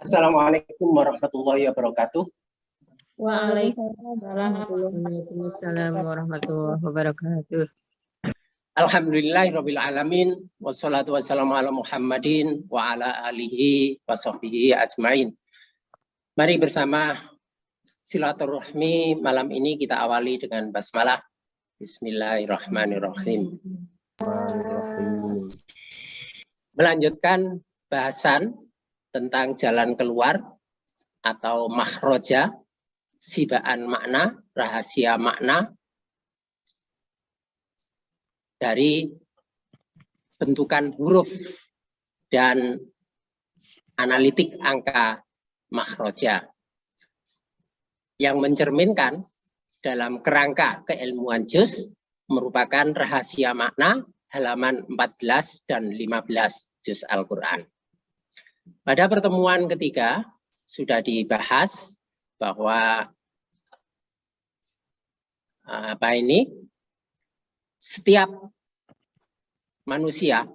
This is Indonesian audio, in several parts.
Assalamualaikum warahmatullahi wabarakatuh. Waalaikumsalam warahmatullahi wabarakatuh. Alhamdulillahirabbil alamin wassalatu wassalamu ala Muhammadin wa ala alihi wa sahbihi ajmain. Mari bersama silaturahmi malam ini kita awali dengan basmalah. Bismillahirrahmanirrahim. Melanjutkan bahasan tentang jalan keluar atau makhroja, sibaan makna, rahasia makna dari bentukan huruf dan analitik angka makhroja yang mencerminkan dalam kerangka keilmuan juz merupakan rahasia makna halaman 14 dan 15 juz Al-Quran. Pada pertemuan ketiga sudah dibahas bahwa setiap manusia,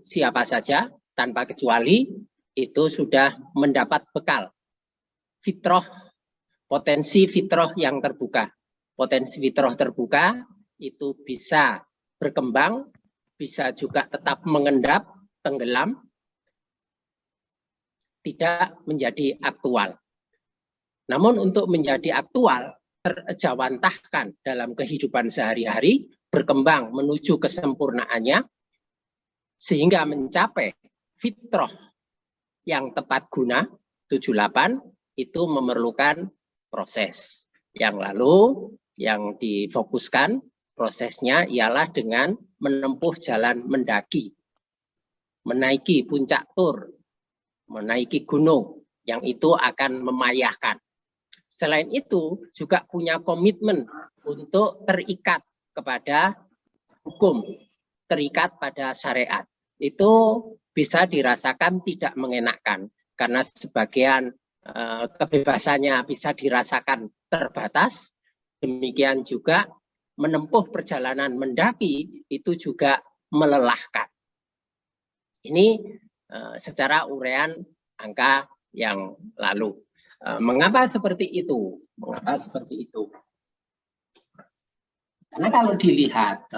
siapa saja tanpa kecuali itu sudah mendapat bekal fitrah, potensi fitrah yang terbuka. Potensi fitrah terbuka itu bisa berkembang, bisa juga tetap mengendap, tenggelam, tidak menjadi aktual. Namun untuk menjadi aktual, terjawantahkan dalam kehidupan sehari-hari, berkembang menuju kesempurnaannya, sehingga mencapai fitrah yang tepat guna, 78, itu memerlukan proses. Yang lalu yang difokuskan prosesnya ialah dengan menempuh jalan mendaki, menaiki puncak tur, menaiki gunung, yang itu akan memayahkan. Selain itu juga punya komitmen untuk terikat kepada hukum, terikat pada syariat. Itu bisa dirasakan tidak mengenakan karena sebagian kebebasannya bisa dirasakan terbatas. Demikian juga menempuh perjalanan mendaki itu juga melelahkan. Ini secara uraian angka yang lalu. Mengapa seperti itu? Mengapa seperti itu? Karena kalau dilihat,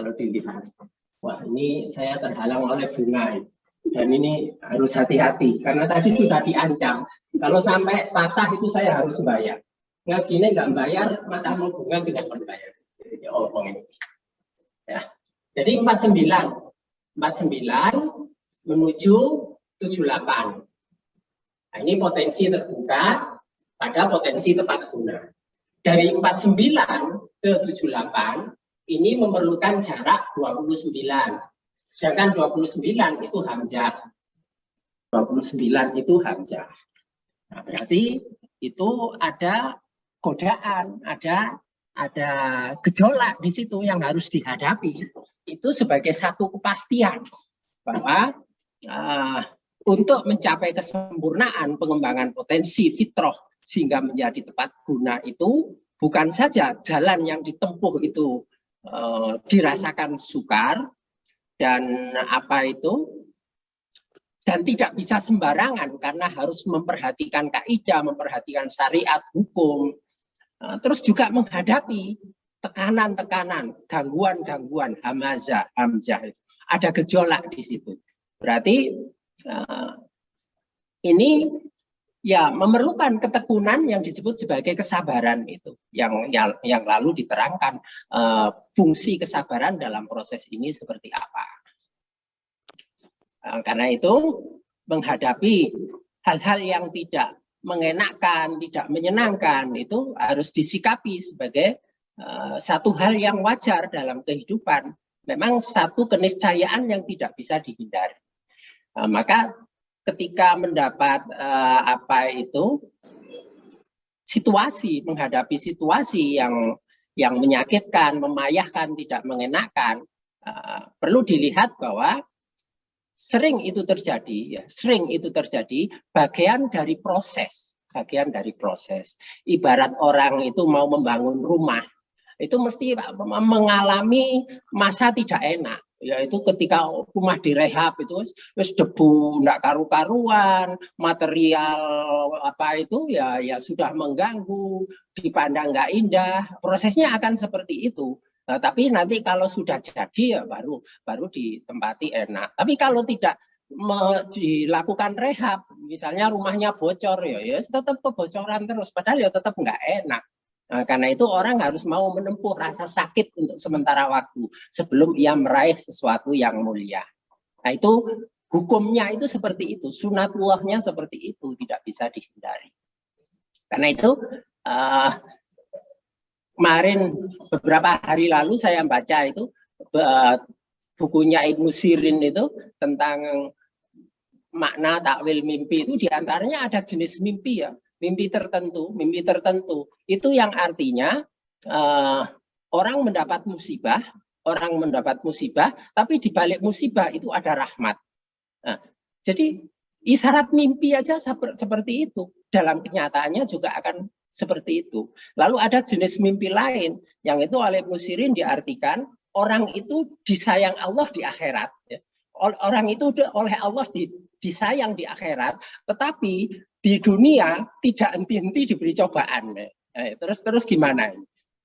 wah ini saya terhalang oleh bunga dan ini harus hati-hati karena tadi sudah diancam. Kalau sampai patah itu saya harus bayar. Ngajinya nggak bayar, mata mau bunga tidak perlu bayar. Jadi ini. Ya. Jadi 49 menuju 78. Nah, ini potensi terbuka pada potensi tepat guna. Dari 49 ke 78 ini memerlukan jarak 29. Sedangkan 29 itu hamzah. 29 itu hamzah. Nah, berarti itu ada godaan, ada gejolak di situ yang harus dihadapi. Itu sebagai satu kepastian bahwa untuk mencapai kesempurnaan pengembangan potensi fitrah sehingga menjadi tepat guna itu bukan saja jalan yang ditempuh itu dirasakan sukar dan dan tidak bisa sembarangan karena harus memperhatikan kaidah, memperhatikan syariat, hukum, terus juga menghadapi tekanan-tekanan, gangguan-gangguan, hamzah, ada gejolak di situ. Berarti ini ya memerlukan ketekunan yang disebut sebagai kesabaran itu, yang lalu diterangkan fungsi kesabaran dalam proses ini seperti apa. Karena itu menghadapi hal-hal yang tidak mengenakan, tidak menyenangkan itu harus disikapi sebagai satu hal yang wajar dalam kehidupan. Memang satu keniscayaan yang tidak bisa dihindari. Maka ketika mendapat menghadapi situasi yang menyakitkan, memayahkan, tidak mengenakan, perlu dilihat bahwa sering itu terjadi bagian dari proses. Ibarat orang itu mau membangun rumah, itu mesti mengalami masa tidak enak. Yaitu ketika rumah direhab itu wis debu ndak karu-karuan, material apa itu ya sudah mengganggu, dipandang nggak indah, prosesnya akan seperti itu. Nah, tapi nanti kalau sudah jadi ya baru ditempati enak. Tapi kalau tidak dilakukan rehab, misalnya rumahnya bocor ya tetap kebocoran terus, padahal ya tetap nggak enak. Nah, karena itu orang harus mau menempuh rasa sakit untuk sementara waktu sebelum ia meraih sesuatu yang mulia. Nah, itu hukumnya itu seperti itu, sunatullahnya seperti itu, tidak bisa dihindari. Karena itu kemarin beberapa hari lalu saya baca itu bukunya Ibnu Sirin itu tentang makna takwil mimpi itu, diantaranya ada jenis mimpi ya. Mimpi tertentu itu yang artinya orang mendapat musibah, tapi di balik musibah itu ada rahmat. Nah, jadi isyarat mimpi aja seperti itu, dalam kenyataannya juga akan seperti itu. Lalu ada jenis mimpi lain yang itu oleh Ibnu Sirin diartikan orang itu disayang Allah di akhirat. Orang itu oleh Allah disayang di akhirat, tetapi di dunia tidak henti-henti diberi cobaan. Terus gimana?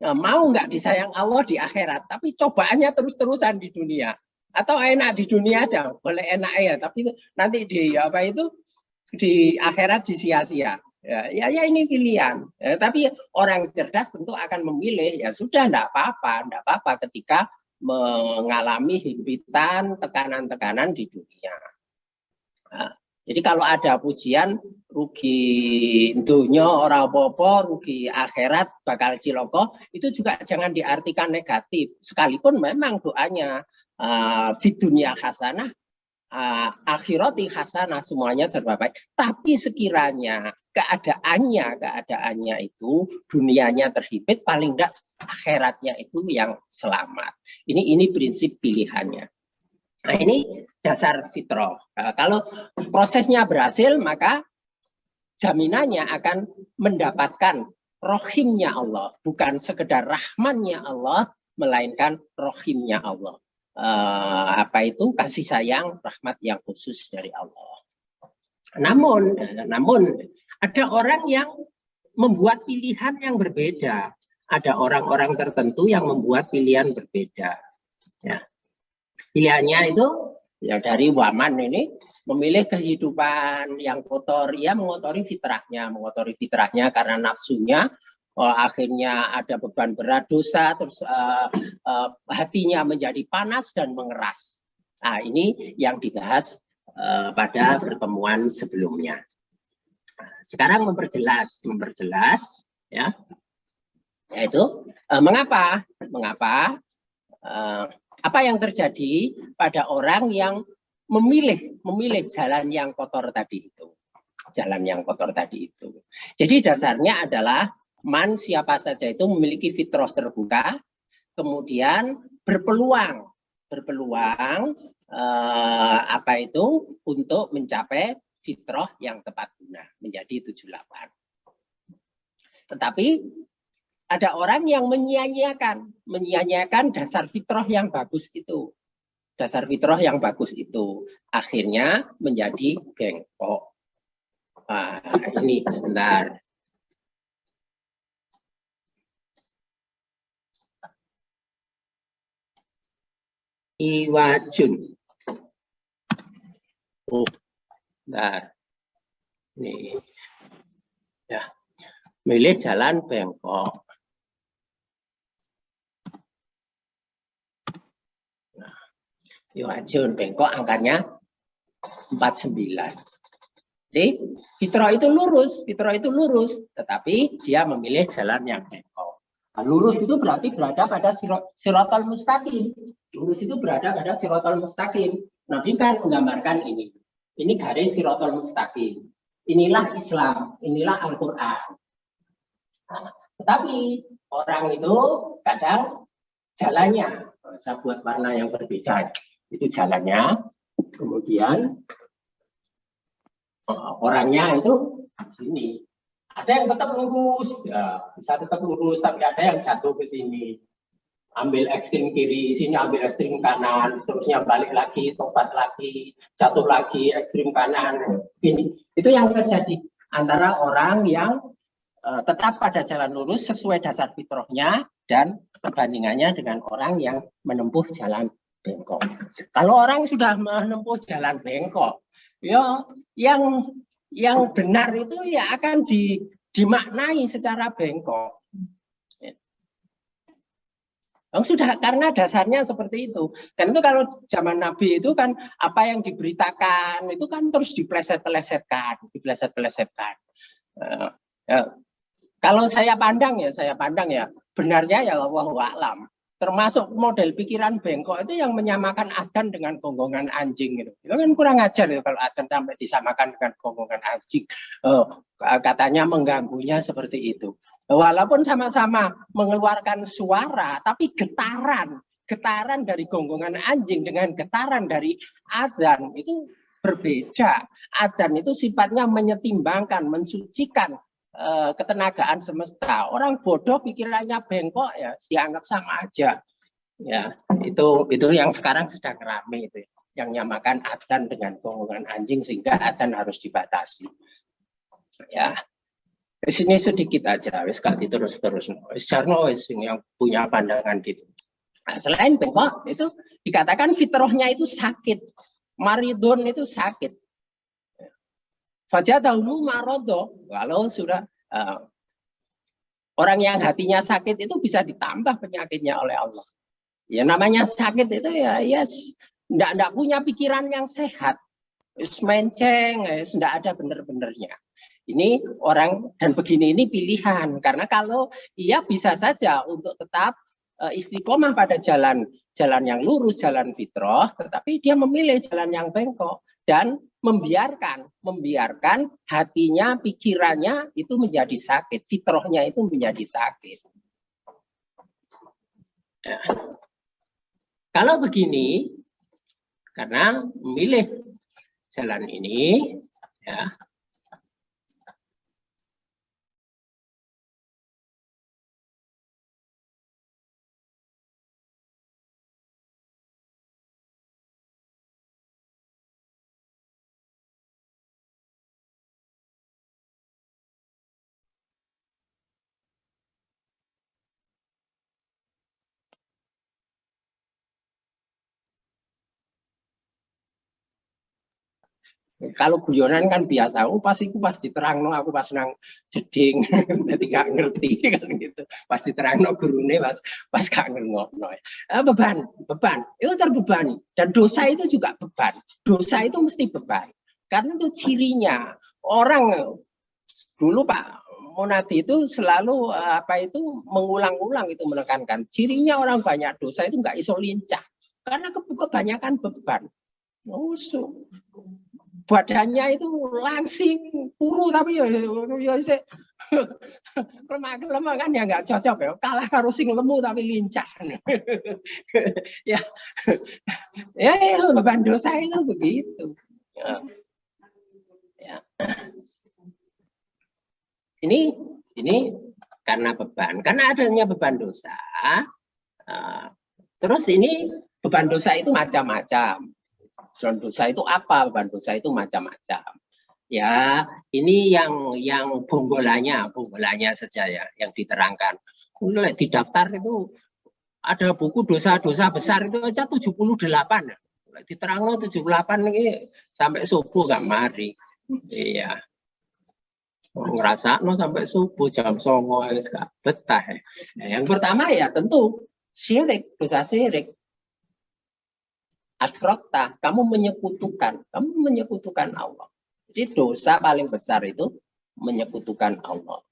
Mau nggak disayang Allah di akhirat, tapi cobaannya terus-terusan di dunia. Atau enak di dunia aja, boleh enak ya, tapi nanti di akhirat disia-sia. Ya ini pilihan. Tapi orang cerdas tentu akan memilih, ya sudah enggak apa-apa ketika mengalami himpitan, tekanan-tekanan di dunia. Jadi kalau ada pujian rugi dunia ora apa-apa, rugi akhirat bakal ciloko, itu juga jangan diartikan negatif. Sekalipun memang doanya fid dunya hasanah, akhirati hasanah, semuanya serba baik. Tapi sekiranya keadaannya itu dunianya terhimpit, paling enggak akhiratnya itu yang selamat. Ini prinsip pilihannya. Nah, ini dasar fitrah. Kalau prosesnya berhasil, maka jaminannya akan mendapatkan rohimnya Allah, bukan sekedar rahmannya Allah, melainkan rohimnya Allah. Kasih sayang, rahmat yang khusus dari Allah. Namun ada orang yang membuat pilihan yang berbeda. Ada orang-orang tertentu yang membuat pilihan berbeda. Ya. Pilihannya itu ya dari Waman ini memilih kehidupan yang kotor, ia mengotori fitrahnya karena nafsunya, akhirnya ada beban berat dosa, terus hatinya menjadi panas dan mengeras. Nah, ini yang dibahas pada pertemuan sebelumnya. Sekarang memperjelas ya, yaitu mengapa apa yang terjadi pada orang yang memilih jalan yang kotor tadi itu. Jadi dasarnya adalah siapa saja itu memiliki fitrah terbuka, kemudian berpeluang untuk mencapai fitrah yang tepat guna, menjadi 78. Tetapi ada orang yang menyia-nyiakan dasar fitrah yang bagus itu. Akhirnya menjadi bengkok. Ini sebentar. Iwajun. Nah, ini ya, milih jalan bengkok. Iwajun bengkok angkanya 49. Jadi fitrah itu lurus, tetapi dia memilih jalan yang bengkok. Nah, lurus itu berarti berada pada siratal mustaqim. Nabi kan menggambarkan ini. Ini garis siratal mustaqim. Inilah Islam, inilah Al-Qur'an. Nah, tetapi orang itu kadang jalannya, saya buat warna yang berbeda. Itu jalannya, kemudian orangnya itu di sini. Ada yang tetap lurus, ya bisa tetap lurus, tapi ada yang jatuh ke sini. ambil ekstrem kiri, sini ambil ekstrem kanan, seterusnya balik lagi, tobat lagi, jatuh lagi, ekstrem kanan. Gini. Itu yang terjadi antara orang yang tetap pada jalan lurus sesuai dasar fitrahnya dan perbandingannya dengan orang yang menempuh jalan bengkok. Kalau orang sudah menempuh jalan bengkok, ya yang benar itu ya akan dimaknai secara bengkok. Sudah, karena dasarnya seperti itu. Dan itu kalau zaman Nabi itu kan apa yang diberitakan itu kan terus dipleset-plesetkan. Kalau saya pandang ya benarnya ya Allahu a'lam. Termasuk model pikiran bengkok itu yang menyamakan adzan dengan gonggongan anjing gitu. Itu kan kurang ajar ya kalau adzan sampai disamakan dengan gonggongan anjing. Katanya mengganggunya seperti itu. Walaupun sama-sama mengeluarkan suara, tapi getaran dari gonggongan anjing dengan getaran dari adzan itu berbeda. Adzan itu sifatnya menyetimbangkan, mensucikan ketenagaan semesta. Orang bodoh pikirannya bengkok ya dianggap sama aja. Ya, itu yang sekarang sedang ramai itu, yang nyamakan adzan dengan gonggongan anjing sehingga adzan harus dibatasi. Ya. Di sini sedikit aja, wis ganti terus. Jarno wis yang punya pandangan gitu. Nah, selain bengkok itu dikatakan fitrahnya itu sakit. Maridun itu sakit. Fajadahu marodo, kalau sudah orang yang hatinya sakit itu bisa ditambah penyakitnya oleh Allah. Ya namanya sakit itu ya enggak punya pikiran yang sehat. Menceng, enggak ada benar-benarnya. Ini orang dan begini ini pilihan, karena kalau ia bisa saja untuk tetap istiqomah pada jalan yang lurus, jalan fitrah, tetapi dia memilih jalan yang bengkok dan membiarkan hatinya, pikirannya itu menjadi sakit, fitrahnya itu menjadi sakit. Ya. Kalau begini, karena memilih jalan ini, ya. Kalau guyonan kan biasa, pasti diterangno aku pas nang jeding, jadi gak ngerti kan gitu. Pas diterangno gurune pas gak ngerti. Beban itu terbebani, dan dosa itu juga beban. Dosa itu mesti beban, karena itu cirinya orang dulu Pak Monati itu selalu mengulang-ulang itu menekankan cirinya orang banyak dosa itu nggak iso lincah karena kebanyakan beban. Badannya itu langsing, puru tapi ya lemah kan ya nggak cocok ya. Kalah karo sing lemu tapi lincah. ya beban dosa itu begitu. Ya. Ini karena beban, karena adanya beban dosa. Terus ini beban dosa itu macam-macam. Beban dosa itu apa? Beban dosa itu macam-macam. Ya, ini yang bonggolannya saja ya yang diterangkan. Di daftar itu ada buku dosa-dosa besar itu aja 78. Diterangno 78 ini sampai subuh gak mari. Iya. Ngerasa sampai subuh jam 09.00 gak betah. Yang pertama ya tentu syirik, dosa syirik. Asrokta, kamu menyekutukan Allah. Jadi dosa paling besar itu menyekutukan Allah.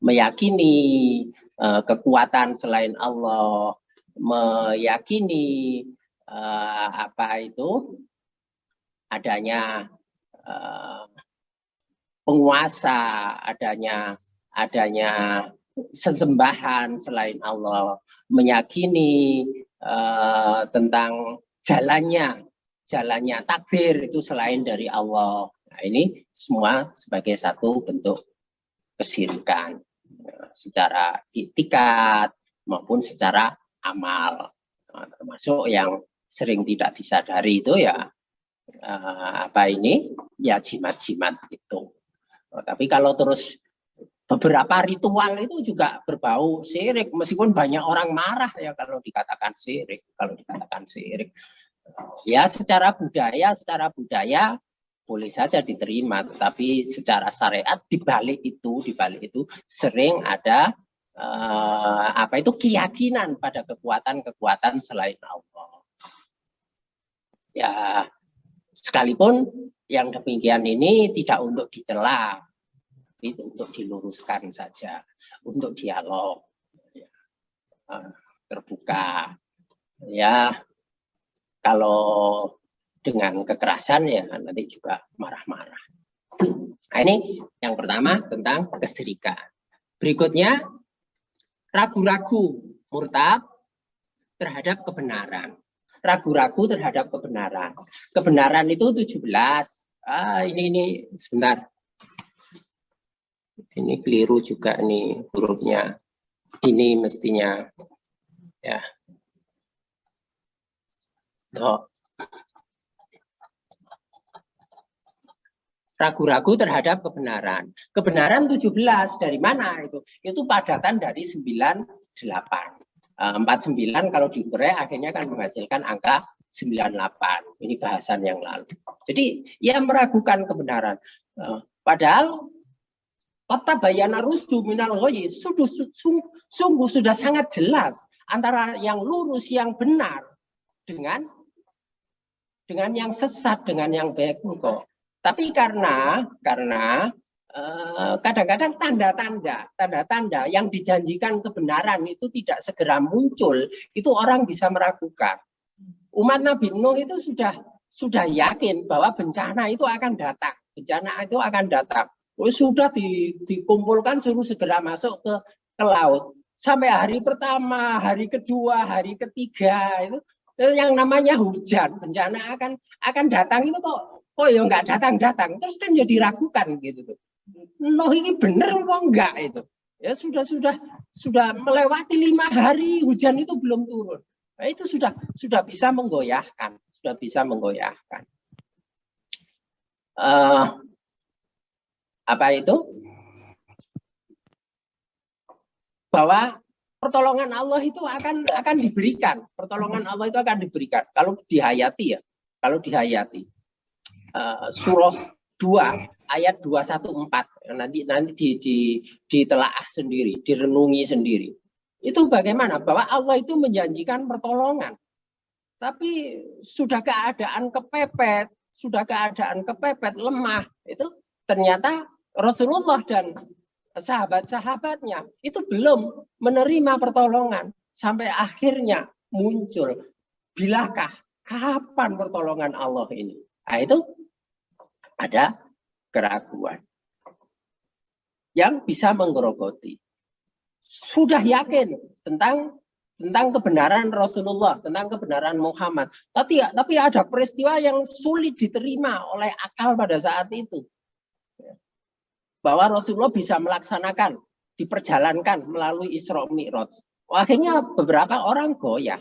Meyakini kekuatan selain Allah, meyakini adanya penguasa, adanya sesembahan selain Allah, meyakini tentang jalannya takdir itu selain dari Allah. Nah, ini semua sebagai satu bentuk kesyirikan secara itikat, maupun secara amal. Termasuk yang sering tidak disadari itu ya ya jimat-jimat itu. Tapi kalau terus beberapa ritual itu juga berbau syirik, meskipun banyak orang marah ya kalau dikatakan syirik. Ya secara budaya boleh saja diterima, tapi secara syariat di balik itu sering ada keyakinan pada kekuatan selain Allah. Ya, sekalipun yang demikian ini tidak untuk dicela, tapi untuk diluruskan saja, untuk dialog, terbuka. Ya, kalau dengan kekerasan ya nanti juga marah-marah. Nah, ini yang pertama tentang kesyirikan. Berikutnya, ragu-ragu murtad terhadap kebenaran. Ragu-ragu terhadap kebenaran. Kebenaran itu 17. Ini sebentar. Ini keliru juga nih hurufnya. Ini mestinya ya. Ragu-ragu terhadap kebenaran. Kebenaran 17 dari mana itu? Itu padatan dari 98. 49 kalau diurai akhirnya akan menghasilkan angka 98. Ini bahasan yang lalu. Jadi ia meragukan kebenaran. Padahal kota bayana rusdu minal ghayy sungguh sudah sangat jelas antara yang lurus yang benar dengan yang sesat, dengan yang beko. Tapi karena kadang-kadang tanda-tanda yang dijanjikan kebenaran itu tidak segera muncul, itu orang bisa meragukan. Umat Nabi Nuh itu sudah yakin bahwa bencana itu akan datang. Sudah dikumpulkan suruh segera masuk ke laut. Sampai hari pertama, hari kedua, hari ketiga itu yang namanya hujan, bencana akan datang itu kok ya nggak datang. Terus kan ya diragukan gitu tuh. Nuh ini benar apa enggak itu? Ya sudah melewati 5 hari hujan itu belum turun. Nah, itu sudah bisa menggoyahkan, apa itu? Bahwa pertolongan Allah itu akan diberikan. Pertolongan Allah itu akan diberikan kalau dihayati ya. Surah 2 ayat 214 nanti ditelaah sendiri, direnungi sendiri. Itu bagaimana? Bahwa Allah itu menjanjikan pertolongan. Tapi sudah keadaan kepepet, lemah. Itu ternyata Rasulullah dan sahabat-sahabatnya itu belum menerima pertolongan sampai akhirnya muncul. Bilakah kapan pertolongan Allah ini? Nah, itu ada keraguan yang bisa menggerogoti. Sudah yakin tentang kebenaran Rasulullah, tentang kebenaran Muhammad. Tapi ada peristiwa yang sulit diterima oleh akal pada saat itu. Bahwa Rasulullah bisa melaksanakan, diperjalankan melalui Isra Mi'raj. Akhirnya beberapa orang goyah.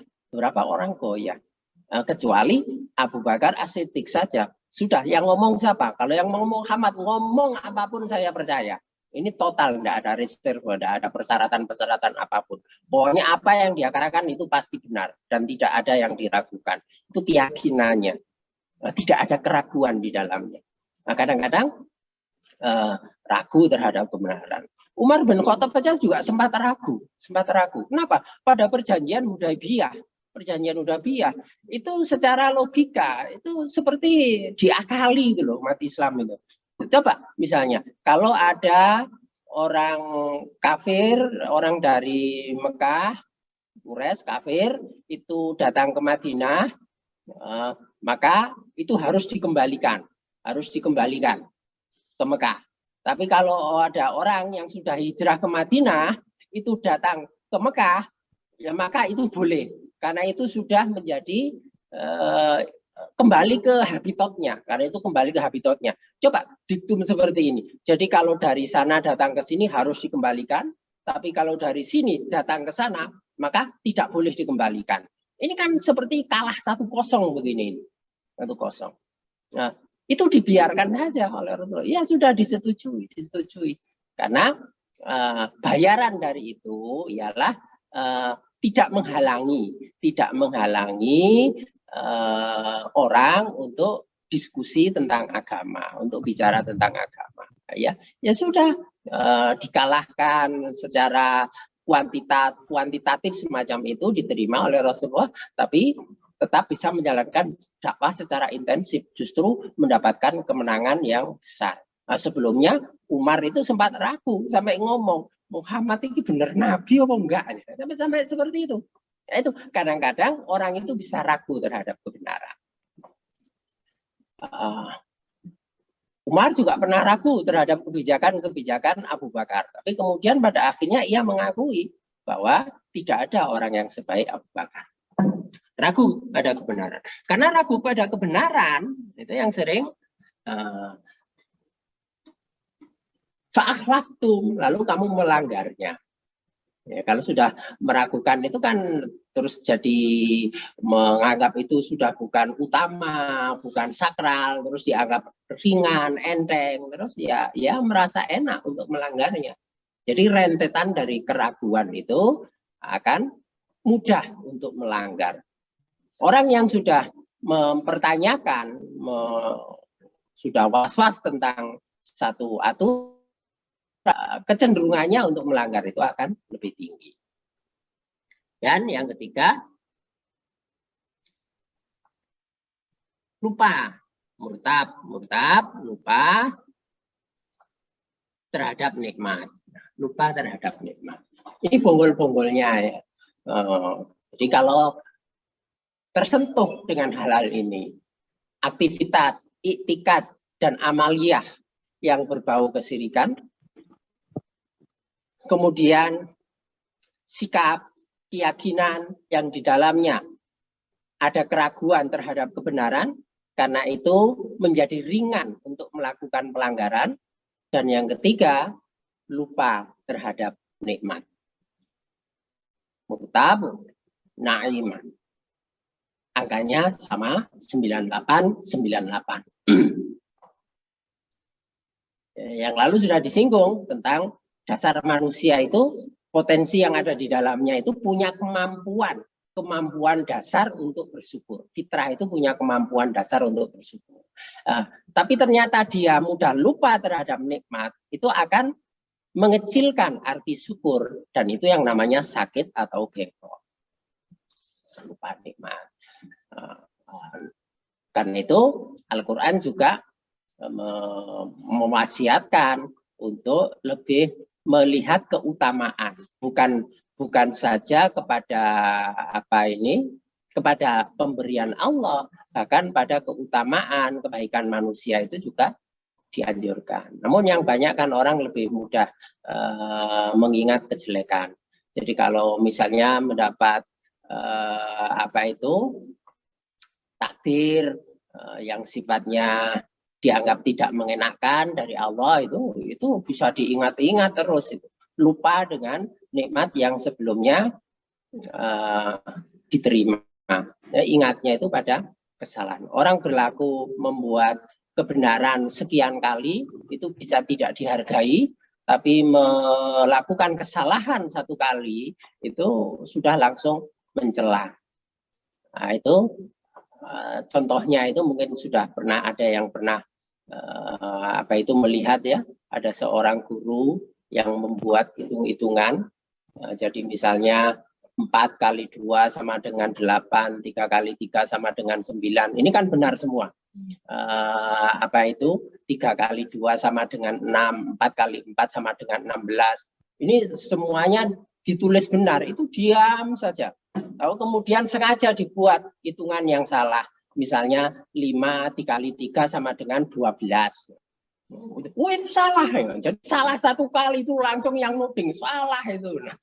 Kecuali Abu Bakar As-Siddiq saja. Sudah, yang ngomong siapa? Kalau yang ngomong Muhammad, ngomong apapun saya percaya. Ini total, tidak ada reserve, tidak ada persyaratan apapun. Pokoknya apa yang dia katakan itu pasti benar. Dan tidak ada yang diragukan. Itu keyakinannya. Tidak ada keraguan di dalamnya. Nah, kadang-kadang ragu terhadap kebenaran. Umar bin Khattab saja juga sempat ragu. Kenapa? Pada perjanjian Hudaybiyah itu secara logika itu seperti diakali itu loh umat Islam itu. Coba misalnya kalau ada orang kafir, orang dari Mekah, Quraisy kafir itu datang ke Madinah, maka itu harus dikembalikan ke Mekah. Tapi kalau ada orang yang sudah hijrah ke Madinah itu datang ke Mekah, ya maka itu boleh. Karena itu sudah menjadi kembali ke habitatnya. Coba diktum seperti ini. Jadi kalau dari sana datang ke sini harus dikembalikan. Tapi kalau dari sini datang ke sana, maka tidak boleh dikembalikan. Ini kan seperti kalah 1-0 begini. 1-0. Nah, itu dibiarkan saja oleh Rasulullah. Ya sudah disetujui. Karena bayaran dari itu ialah tidak menghalangi orang untuk diskusi tentang agama, untuk bicara tentang agama. Ya sudah dikalahkan secara kuantitatif semacam itu diterima oleh Rasulullah, tapi tetap bisa menjalankan dakwah secara intensif, justru mendapatkan kemenangan yang besar. Nah, sebelumnya Umar itu sempat ragu sampai ngomong, Muhammad ini benar nabi apa enggak? Sampai seperti itu. Nah, itu kadang-kadang orang itu bisa ragu terhadap kebenaran. Umar juga pernah ragu terhadap kebijakan Abu Bakar. Tapi kemudian pada akhirnya ia mengakui bahwa tidak ada orang yang sebaik Abu Bakar. Ragu pada kebenaran. Karena ragu pada kebenaran, itu yang sering fa'akhlaftum, lalu kamu melanggarnya. Ya, kalau sudah meragukan itu kan terus jadi menganggap itu sudah bukan utama, bukan sakral, terus dianggap ringan, enteng, terus ya merasa enak untuk melanggarnya. Jadi rentetan dari keraguan itu akan mudah untuk melanggar. Orang yang sudah mempertanyakan, sudah was-was tentang satu aturan, kecenderungannya untuk melanggar itu akan lebih tinggi. Dan yang ketiga, lupa, lupa terhadap nikmat. Lupa terhadap nikmat. Ini bonggol-bonggolnya ya. Jadi kalau tersentuh dengan hal-hal ini, aktivitas, iktikad, dan amaliyah yang berbau kesirikan, kemudian sikap, keyakinan yang di dalamnya ada keraguan terhadap kebenaran, karena itu menjadi ringan untuk melakukan pelanggaran, dan yang ketiga, lupa terhadap nikmat. Murtab, na'iman. Angkanya sama 98. Yang lalu sudah disinggung tentang dasar manusia itu, potensi yang ada di dalamnya itu punya kemampuan dasar untuk bersyukur. Fitrah itu punya kemampuan dasar untuk bersyukur. Tapi ternyata dia mudah lupa terhadap nikmat, itu akan mengecilkan arti syukur, dan itu yang namanya sakit atau bengkok. Lupa nikmat. Karena itu Al-Quran juga mewasiatkan untuk lebih melihat keutamaan, bukan saja kepada kepada pemberian Allah, bahkan pada keutamaan kebaikan manusia itu juga dianjurkan. Namun yang banyak kan orang lebih mudah mengingat kejelekan. Jadi kalau misalnya mendapat takdir yang sifatnya dianggap tidak mengenakan dari Allah, itu bisa diingat-ingat terus, itu lupa dengan nikmat yang sebelumnya diterima. Ingatnya itu pada kesalahan. Orang berlaku membuat kebenaran sekian kali itu bisa tidak dihargai, tapi melakukan kesalahan satu kali itu sudah langsung mencela. Nah, itu contohnya itu mungkin sudah pernah ada yang pernah melihat ya, ada seorang guru yang membuat hitung-hitungan. Jadi misalnya 4 kali 2 sama dengan 8, 3 kali 3 sama dengan 9. Ini kan benar semua. 3 kali 2 sama dengan 6, 4 kali 4 sama dengan 16. Ini semuanya ditulis benar, itu diam saja. Lalu kemudian sengaja dibuat hitungan yang salah. Misalnya 5 dikali 3 sama dengan 12. Itu salah. Jadi salah satu kali itu langsung yang nuding salah itu. Nah,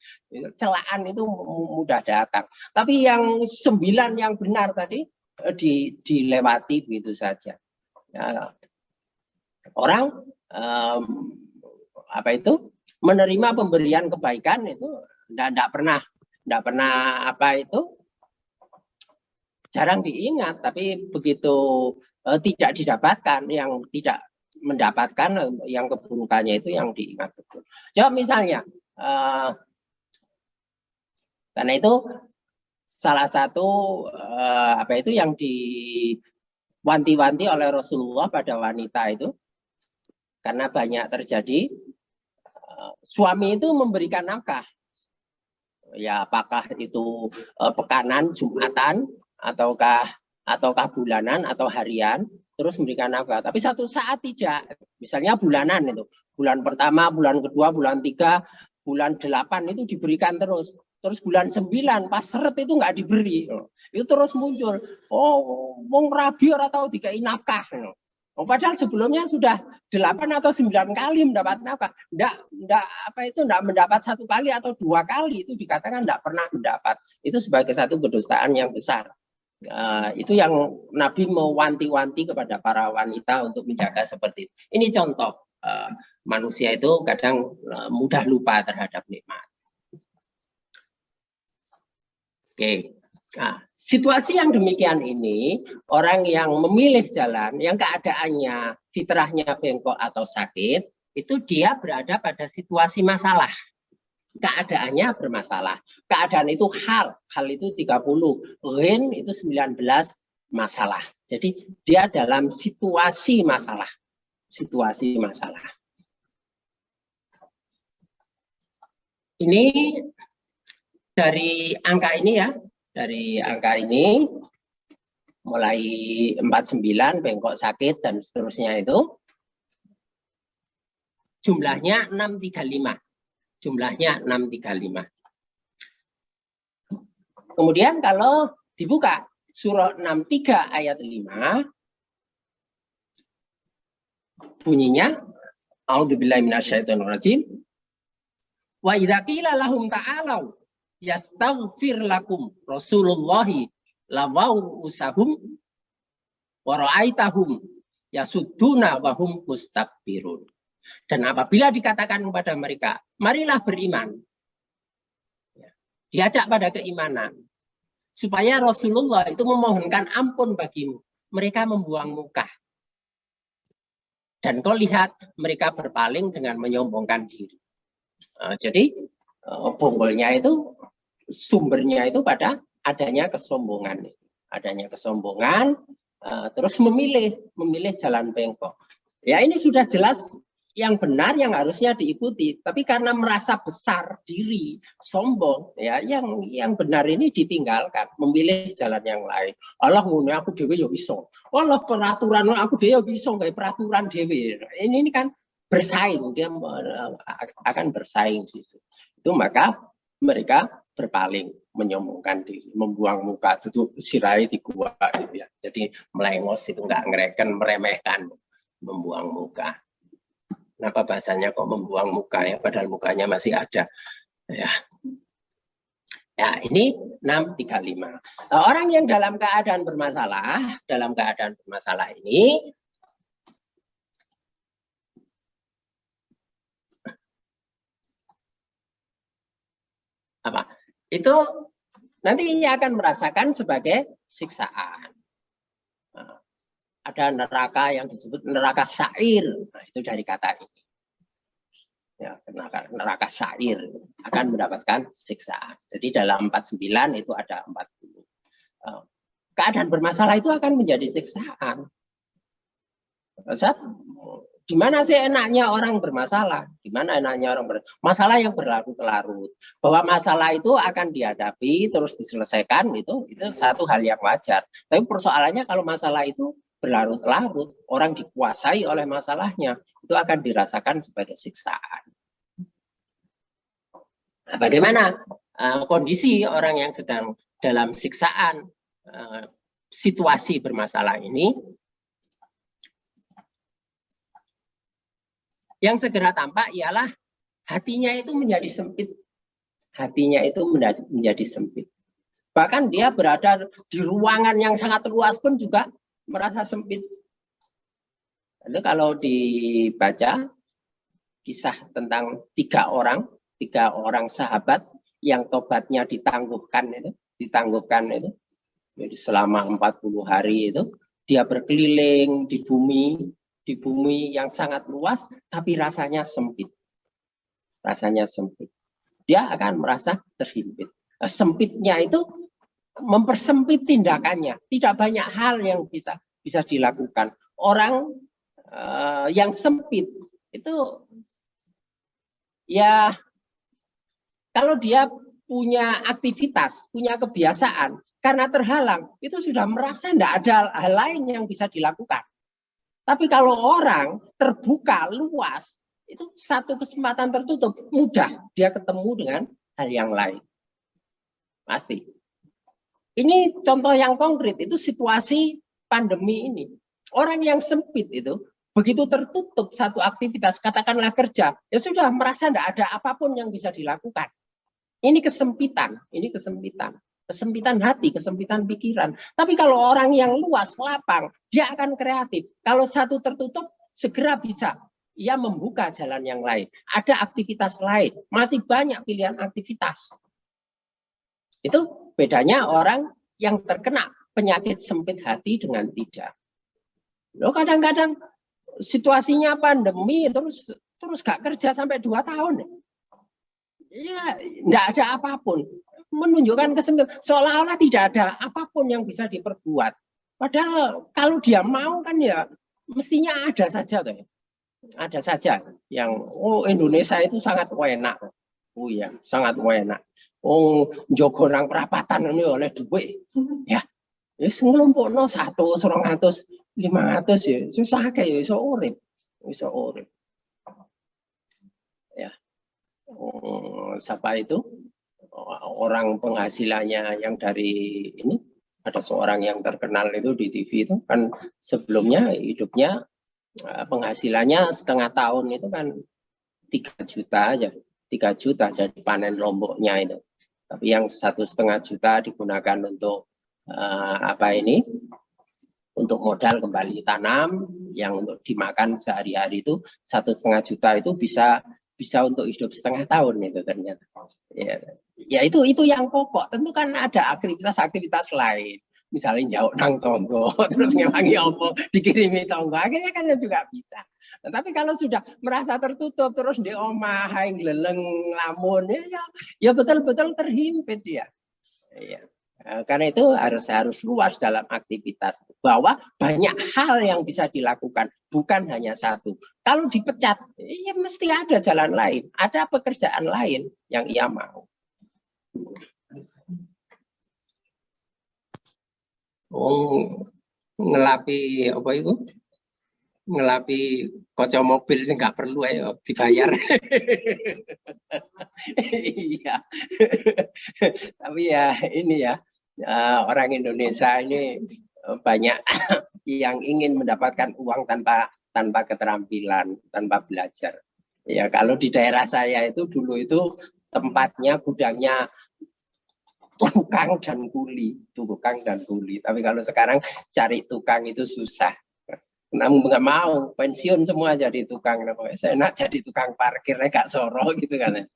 celaan itu mudah datang. Tapi yang 9 yang benar tadi dilewati begitu saja. Ya, orang menerima pemberian kebaikan itu tidak pernah Tidak pernah apa itu, jarang diingat, tapi begitu tidak didapatkan, yang tidak mendapatkan yang keburukannya itu yang diingat betul. Coba misalnya, karena itu salah satu apa itu yang diwanti-wanti oleh Rasulullah pada wanita itu, karena banyak terjadi suami itu memberikan nafkah, ya apakah itu pekanan, Jumatan, ataukah bulanan atau harian, terus memberikan nafkah. Tapi satu saat tidak, misalnya bulanan itu, bulan pertama, bulan kedua, bulan 3, bulan 8 itu diberikan terus bulan 9 pas seret itu nggak diberi, itu terus muncul, wong rabi ora tahu dikai nafkah. Padahal sebelumnya sudah 8 atau 9 kali mendapat nafkah, enggak mendapat 1 kali atau 2 kali, itu dikatakan enggak pernah mendapat. Itu sebagai satu kedustaan yang besar. Itu yang Nabi mewanti-wanti kepada para wanita untuk menjaga seperti itu. Ini contoh manusia itu kadang mudah lupa terhadap nikmat. Oke. Nah, situasi yang demikian ini, orang yang memilih jalan, yang keadaannya fitrahnya bengkok atau sakit, itu dia berada pada situasi masalah. Keadaannya bermasalah. Keadaan itu hal itu 30, ghin itu 19 masalah. Jadi dia dalam situasi masalah. Situasi masalah. Ini dari angka ini ya. Dari angka ini mulai 49 bengkok sakit dan seterusnya itu jumlahnya 635. Jumlahnya 635. Kemudian kalau dibuka surah 63 ayat 5 bunyinya a'udzubillahi minasyaitonirrajim wa idza qila lahum ta'alau yastaghfir lakum Rasulullahi lawau usahum wa ra'aitahum yasudduna wa hum mustakbirun. Dan apabila dikatakan kepada mereka, marilah beriman, diajak pada keimanan, supaya Rasulullah itu memohonkan ampun bagimu, mereka membuang muka. Dan kau lihat mereka berpaling dengan menyombongkan diri. Jadi bonggolnya itu sumbernya itu pada adanya kesombongan, terus memilih jalan bengkok. Ya ini sudah jelas yang benar yang harusnya diikuti, tapi karena merasa besar diri, sombong, ya yang benar ini ditinggalkan, memilih jalan yang lain. Allah ngene aku dhewe ya iso. Allah peraturan aku dhewe bisa gawe peraturan dhewe. Ini kan bersaing, dia akan bersaing situ. Itu maka mereka berpaling, menyombongkan diri, membuang muka, duduk sirai di gua gitu ya. Jadi melengos itu enggak ngereken, meremehkan, membuang muka. Kenapa bahasanya kok membuang muka ya, padahal mukanya masih ada. Ya, ini 635. Orang yang dalam keadaan bermasalah ini apa? Itu nanti akan merasakan sebagai siksaan. Ada neraka yang disebut neraka sa'ir. Nah, itu dari kata ini. Ya, neraka sa'ir akan mendapatkan siksaan. Jadi dalam 49 itu ada 40. Keadaan bermasalah itu akan menjadi siksaan. Gimana sih enaknya orang bermasalah? Gimana enaknya orang masalah yang berlarut-larut? Bahwa masalah itu akan dihadapi terus diselesaikan itu satu hal yang wajar. Tapi persoalannya kalau masalah itu berlarut-larut, orang dikuasai oleh masalahnya, itu akan dirasakan sebagai siksaan. Nah, bagaimana kondisi orang yang sedang dalam siksaan, situasi bermasalah ini? Yang segera tampak ialah hatinya itu menjadi sempit. Hatinya itu menjadi sempit. Bahkan dia berada di ruangan yang sangat luas pun juga merasa sempit. Itu kalau dibaca kisah tentang tiga orang sahabat yang tobatnya ditangguhkan itu. Jadi selama 40 hari itu dia berkeliling di bumi yang sangat luas, tapi rasanya sempit. Dia akan merasa terhimpit. Nah, sempitnya itu mempersempit tindakannya. Tidak banyak hal yang bisa dilakukan. Orang yang sempit itu ya kalau dia punya aktivitas, punya kebiasaan, karena terhalang, itu sudah merasa tidak ada hal lain yang bisa dilakukan. Tapi kalau orang terbuka, luas, itu satu kesempatan tertutup, mudah dia ketemu dengan hal yang lain. Pasti. Ini contoh yang konkret, itu situasi pandemi ini. Orang yang sempit itu, begitu tertutup satu aktivitas, katakanlah kerja, ya sudah merasa tidak ada apapun yang bisa dilakukan. Ini kesempitan. Kesempitan hati, kesempitan pikiran. Tapi kalau orang yang luas, lapang, dia akan kreatif. Kalau satu tertutup, segera bisa. Ia membuka jalan yang lain. Ada aktivitas lain. Masih banyak pilihan aktivitas. Itu bedanya orang yang terkena penyakit sempit hati dengan tidak. Loh, kadang-kadang situasinya pandemi, terus gak kerja sampai 2 tahun. Ya, tidak ada apapun. Menunjukkan kesempitan, seolah-olah tidak ada apapun yang bisa diperbuat. Padahal kalau dia mau kan ya mestinya ada saja tuh. Ada saja yang Indonesia itu sangat enak. Oh ya, sangat enak. Oh, njogo nang perapatan ini oleh duit. Ya. Wis nglumpukno 100, 200, 500 ya. Susah kayak ya iso urip. Ya. Siapa itu? Orang penghasilannya yang dari ini, ada seorang yang terkenal itu di TV itu kan sebelumnya hidupnya penghasilannya setengah tahun itu kan 3 juta aja, 3 juta dari panen lomboknya itu. Tapi yang 1,5 juta digunakan untuk untuk modal kembali tanam, yang untuk dimakan sehari-hari itu 1,5 juta itu bisa untuk hidup setengah tahun itu ternyata. Ya itu yang pokok. Tentu kan ada aktivitas lain. Misalnya jauh nang tonggo, terus ngewangi opo, dikirimi tonggo, akhirnya kan juga bisa. Nah, tapi kalau sudah merasa tertutup, terus di omah, ngeleleng, lamun, ya betul-betul terhimpit dia. Ya. Karena itu harus luas dalam aktivitas, bahwa banyak hal yang bisa dilakukan, bukan hanya satu. Kalau dipecat, ya mesti ada jalan lain, ada pekerjaan lain yang ia mau. Ngelapi apa itu? Ngelapi kocok mobil sih nggak perlu ya dibayar. Iya. Tapi ya ini ya, orang Indonesia ini banyak yang ingin mendapatkan uang tanpa keterampilan, tanpa belajar. Ya kalau di daerah saya itu dulu itu tempatnya, gudangnya tukang dan kuli. Tapi kalau sekarang cari tukang itu susah. Namun nggak mau, pensiun semua jadi tukang. Saya enak jadi tukang parkir, gak soro gitu kan.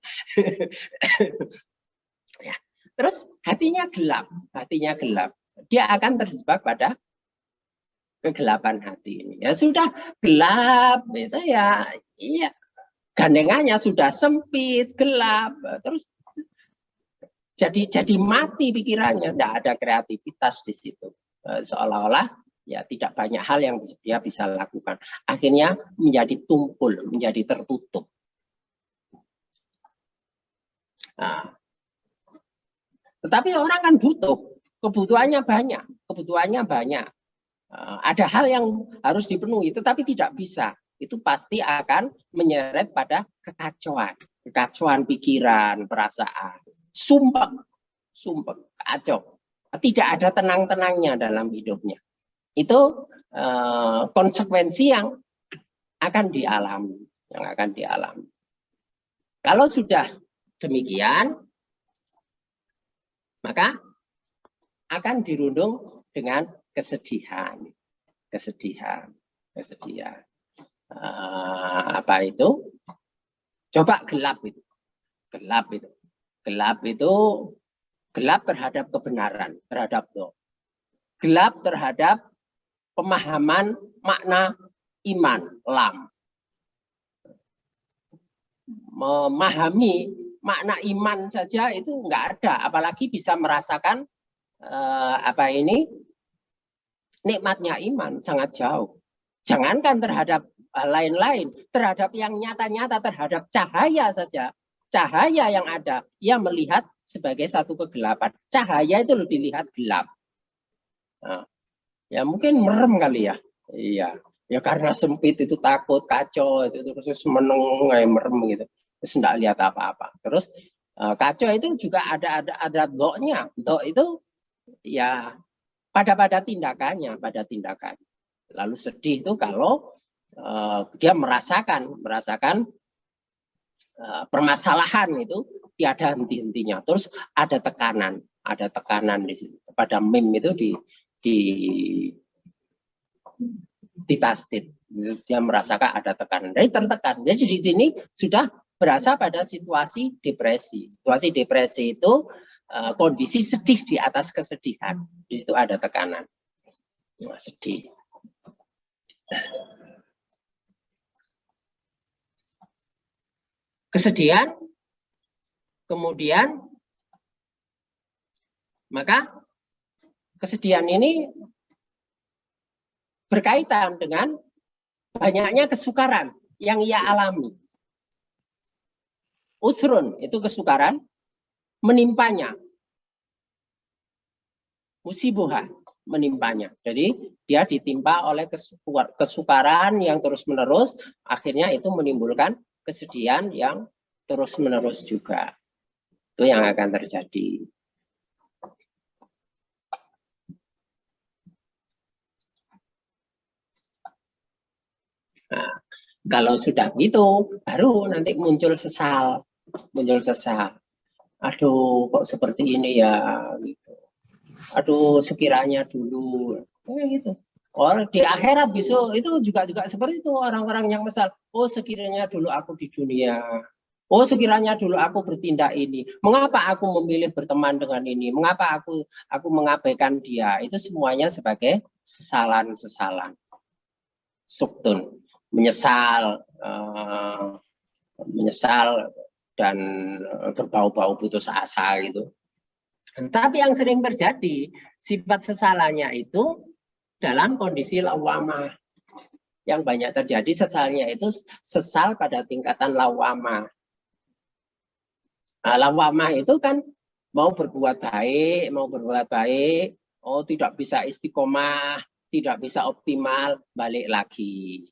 Ya. Terus hatinya gelap. Dia akan terjebak pada kegelapan hati ini. Ya sudah gelap, itu ya, iya. Gandengannya sudah sempit, gelap, terus jadi mati pikirannya, tidak ada kreativitas di situ. Seolah-olah ya tidak banyak hal yang dia bisa lakukan. Akhirnya menjadi tumpul, menjadi tertutup. Nah, tetapi orang kan butuh, kebutuhannya banyak. Ada hal yang harus dipenuhi, tetapi tidak bisa. Itu pasti akan menyeret pada kekacauan pikiran, perasaan. Sumpek, kacau. Tidak ada tenang-tenangnya dalam hidupnya. Itu konsekuensi yang akan dialami. Kalau sudah demikian, maka akan dirundung dengan kesedihan. Apa itu? Coba gelap itu. Gelap itu gelap terhadap kebenaran, terhadap doa. Gelap terhadap pemahaman makna iman, lam. Memahami makna iman saja itu enggak ada, apalagi bisa merasakan nikmatnya iman, sangat jauh. Jangankan terhadap lain-lain, terhadap yang nyata-nyata, terhadap cahaya saja. Cahaya yang ada, ia melihat sebagai satu kegelapan. Cahaya itu lebih dilihat gelap. Nah, ya mungkin merem kali ya. Iya. Ya karena sempit itu takut, kacau, itu terus meneng, merem gitu. Terus enggak lihat apa-apa. Terus kacau itu juga ada dok-nya. Dok itu ya pada tindakannya, Lalu sedih itu kalau dia merasakan permasalahan itu tiada henti-hentinya. Terus ada tekanan di situ. Pada meme itu di tasdid. Dia merasakan ada tekanan. Jadi tertekan. Jadi di sini sudah berasa pada situasi depresi. Situasi depresi itu kondisi sedih di atas kesedihan. Di situ ada tekanan. Sedih. Kesedihan, kemudian maka kesedihan ini berkaitan dengan banyaknya kesukaran yang ia alami. Usrun itu kesukaran menimpanya. Musibuha menimpanya. Jadi dia ditimpa oleh kesukaran yang terus-menerus, akhirnya itu menimbulkan kesedihan yang terus-menerus juga. Itu yang akan terjadi. Nah, kalau sudah gitu, baru nanti muncul sesal. Aduh, kok seperti ini ya, gitu. Aduh, sekiranya dulu, gitu. Di akhirat besok itu juga seperti itu, orang-orang yang mesal. Oh, sekiranya dulu aku di dunia. Oh, sekiranya dulu aku bertindak ini. Mengapa aku memilih berteman dengan ini? Mengapa aku mengabaikan dia? Itu semuanya sebagai sesalan. Suktun, menyesal dan berbau-bau putus asa gitu. Tapi yang sering terjadi, sifat sesalannya itu dalam kondisi lawamah. Yang banyak terjadi sesalnya itu sesal pada tingkatan lawamah. Nah, lawamah itu kan mau berbuat baik, oh tidak bisa istiqomah, tidak bisa optimal, balik lagi.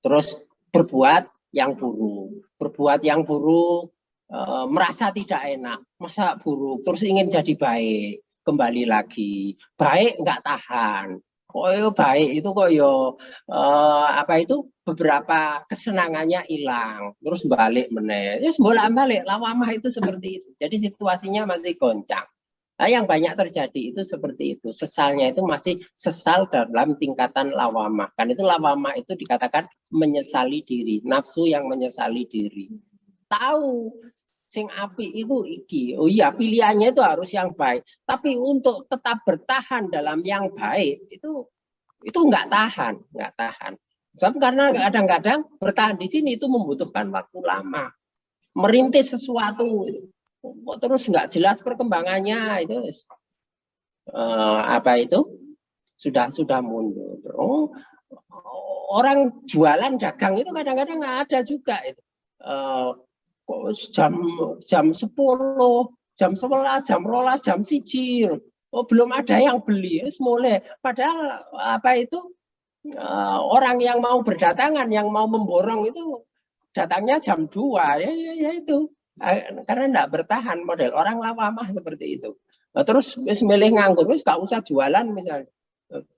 Terus berbuat yang buruk, merasa tidak enak, masa buruk, terus ingin jadi baik, kembali lagi, baik nggak tahan. Oh baik itu kok beberapa kesenangannya hilang, terus balik meneh. Ya bolak-balik, lawamah itu seperti itu. Jadi situasinya masih goncang. Nah, yang banyak terjadi itu seperti itu. Sesalnya itu masih sesal dalam tingkatan lawamah. Kan itu lawamah itu dikatakan menyesali diri, nafsu yang menyesali diri. Tahu sing api itu iki. Oh iya, pilihannya itu harus yang baik. Tapi untuk tetap bertahan dalam yang baik itu nggak tahan. Sebab karena kadang-kadang bertahan di sini itu membutuhkan waktu lama. Merintis sesuatu terus nggak jelas perkembangannya itu sudah mundur. Orang jualan dagang itu kadang-kadang nggak ada juga itu. Jam 10, jam 11, jam 12, jam 1. Oh, belum ada yang beli, mulai. Padahal orang yang mau berdatangan, yang mau memborong itu datangnya jam 2, ya itu. Karena tidak bertahan model orang lawamah seperti itu. Nah, terus milih nganggur, gak usah jualan misalnya.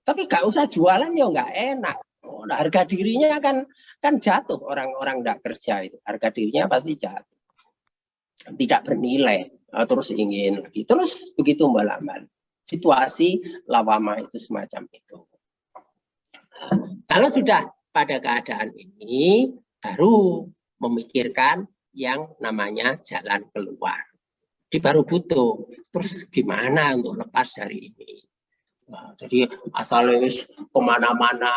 Tapi gak usah jualan ya nggak enak. Nah, harga dirinya kan jatuh, orang-orang tidak kerja itu. Harga dirinya pasti jatuh. Tidak bernilai, terus ingin lagi. Terus begitu mbak. Situasi lawamah itu semacam itu. Kalau sudah pada keadaan ini, baru memikirkan yang namanya jalan keluar. Jadi baru butuh. Terus gimana untuk lepas dari ini? Nah, jadi asal wis kemana-mana,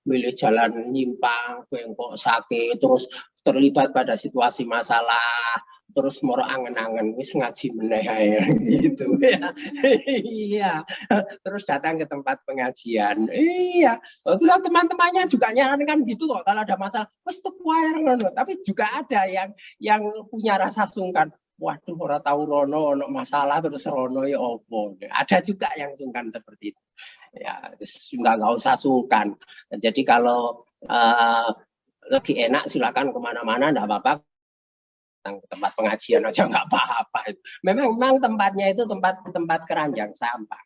milih jalan nyimpang, bengkok sakit, terus terlibat pada situasi masalah, terus moro angen-angen wis ngaji meneh gitu ya. Iya. Terus datang ke tempat pengajian. Iya. Terus teman-temannya juga nyarankan gitu kok kalau ada masalah, wis tuku ae ngono. Tapi juga ada yang punya rasa sungkan. Waduh, orang tahu rono, ono masalah terus rono ya opo. Ada juga yang sungkan seperti itu. Ya, nggak usah sungkan. Jadi kalau lagi enak silakan kemana-mana, enggak apa-apa. Ke tempat pengajian aja nggak apa-apa. Memang tempatnya itu tempat keranjang sampah.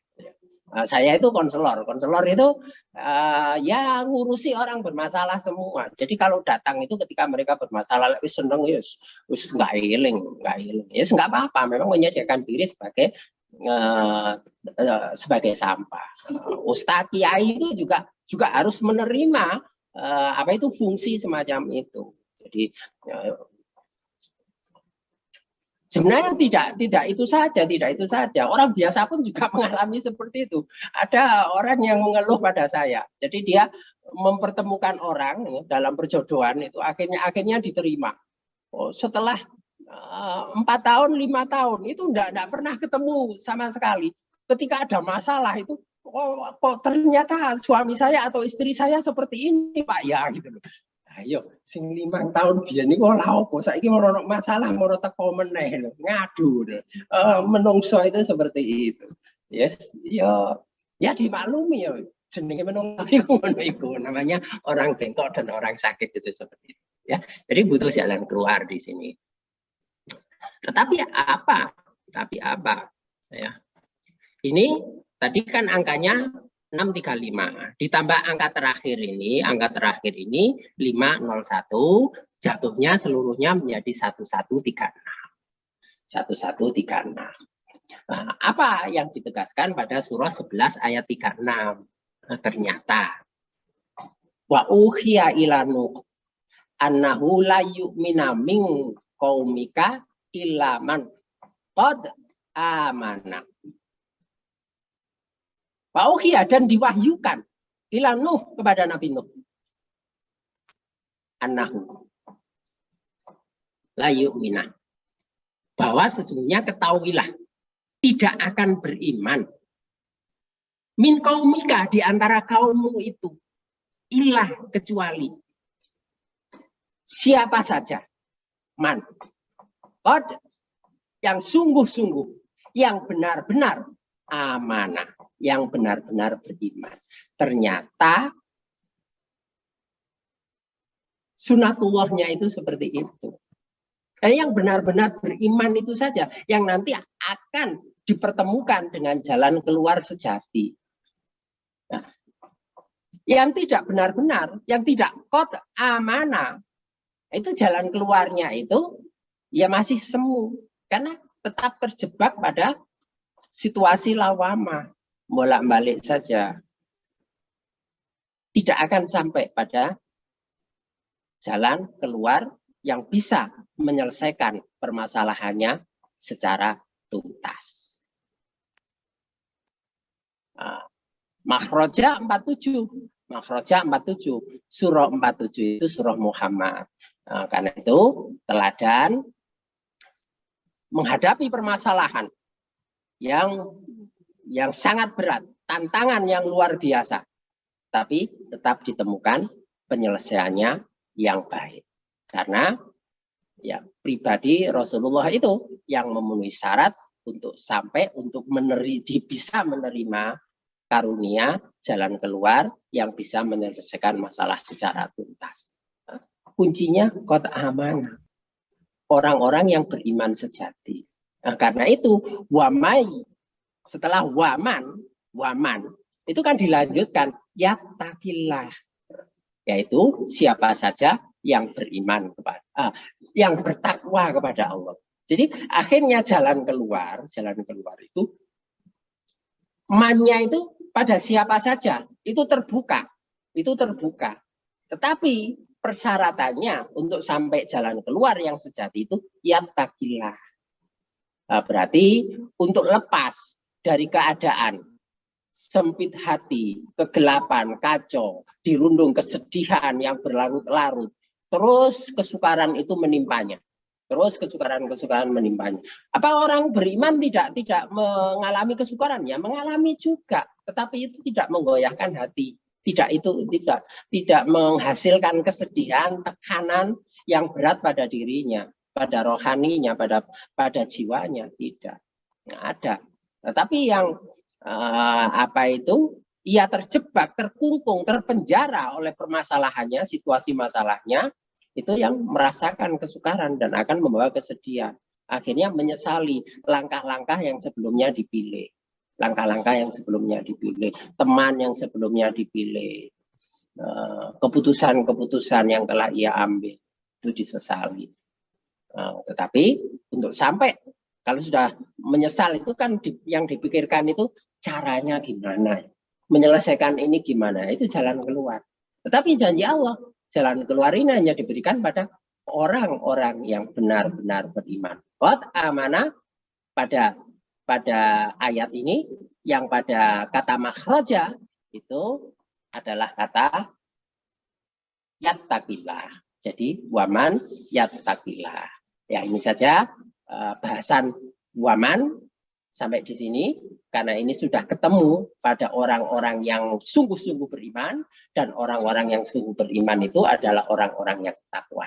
Saya itu konselor itu ya ngurusi orang bermasalah semua. Jadi kalau datang itu ketika mereka bermasalah, wis seneng wis nggak iling. Ya nggak apa-apa. Memang menyediakan diri sebagai sampah. Ustadz Kiai itu juga harus menerima apa itu fungsi semacam itu. Jadi sebenarnya tidak itu saja. Orang biasa pun juga mengalami seperti itu. Ada orang yang mengeluh pada saya. Jadi dia mempertemukan orang dalam perjodohan itu akhirnya diterima. Setelah 4 tahun, 5 tahun itu enggak pernah ketemu sama sekali. Ketika ada masalah itu, kok ternyata suami saya atau istri saya seperti ini, Pak, ya gitu loh. Ayo, sing 5 tahun biyen niku ora apa, saiki ono masalah mau teko meneh lho, ngadu. Menungso itu seperti itu. Yes, ya dimaklumi ya. Jenenge menungso iku namanya orang bengkok dan orang sakit itu seperti itu, ya. Jadi butuh jalan keluar di sini. Tetapi apa? Ya. Ini tadi kan angkanya 635 ditambah angka terakhir ini 501 jatuhnya seluruhnya menjadi 1136. Nah, apa yang ditegaskan pada surah 11 ayat 36? Nah, ternyata wa uhiya ila nuh annahu la yu'mina min qaumika illa man qad amana. Wauhiyah dan diwahyukan ila Nuh kepada Nabi Nuh. Annahu la yu'mina. Bahwa sesungguhnya ketahuilah tidak akan beriman min qaumika di antara kaummu itu ilah kecuali siapa saja man qad yang sungguh-sungguh yang benar-benar amanah, yang benar-benar beriman. Ternyata sunatullahnya itu seperti itu. Yang benar-benar beriman itu saja yang nanti akan dipertemukan dengan jalan keluar sejati. Nah, yang tidak benar-benar, yang tidak qad amanah, itu jalan keluarnya itu ya masih semu karena tetap terjebak pada situasi lawama, bolak-balik saja. Tidak akan sampai pada jalan keluar yang bisa menyelesaikan permasalahannya secara tuntas. Makhroja 47. Surah 47 itu surah Muhammad. Karena itu teladan menghadapi permasalahan yang sangat berat, tantangan yang luar biasa, tapi tetap ditemukan penyelesaiannya yang baik. Karena ya pribadi Rasulullah itu yang memenuhi syarat untuk sampai untuk bisa menerima karunia jalan keluar yang bisa menyelesaikan masalah secara tuntas. Kuncinya qad amanah. Orang-orang yang beriman sejati. Nah, karena itu wamai setelah waman itu kan dilanjutkan yattaqillah, yaitu siapa saja yang beriman yang bertakwa kepada Allah. Jadi akhirnya jalan keluar itu mannya itu pada siapa saja itu terbuka. Tetapi persyaratannya untuk sampai jalan keluar yang sejati itu yattaqillah. Nah, berarti untuk lepas dari keadaan sempit hati, kegelapan, kacau, dirundung kesedihan yang berlarut-larut, terus kesukaran itu menimpanya. Terus kesukaran menimpanya. Apa orang beriman tidak mengalami kesukaran? Ya, mengalami juga, tetapi itu tidak menggoyahkan hati. Tidak menghasilkan kesedihan, tekanan yang berat pada dirinya, pada rohaninya, pada jiwanya, tidak ada. Tetapi yang ia terjebak, terkungkung, terpenjara oleh permasalahannya, situasi masalahnya, itu yang merasakan kesukaran dan akan membawa kesedihan. Akhirnya menyesali langkah-langkah yang sebelumnya dipilih. Langkah-langkah yang sebelumnya dipilih. Teman yang sebelumnya dipilih. Keputusan-keputusan yang telah ia ambil. Itu disesali. Tetapi untuk sampai, kalau sudah menyesal itu kan yang dipikirkan itu caranya gimana. Menyelesaikan ini gimana. Itu jalan keluar. Tetapi janji Allah, jalan keluar ini hanya diberikan pada orang-orang yang benar-benar beriman. Qad amanah pada ayat ini yang pada kata makhraja itu adalah kata yattaqillah. Jadi waman yattaqillah. Ya, ini saja bahasan waman sampai di sini. Karena ini sudah ketemu pada orang-orang yang sungguh-sungguh beriman, dan orang-orang yang sungguh beriman itu adalah orang-orang yang takwa.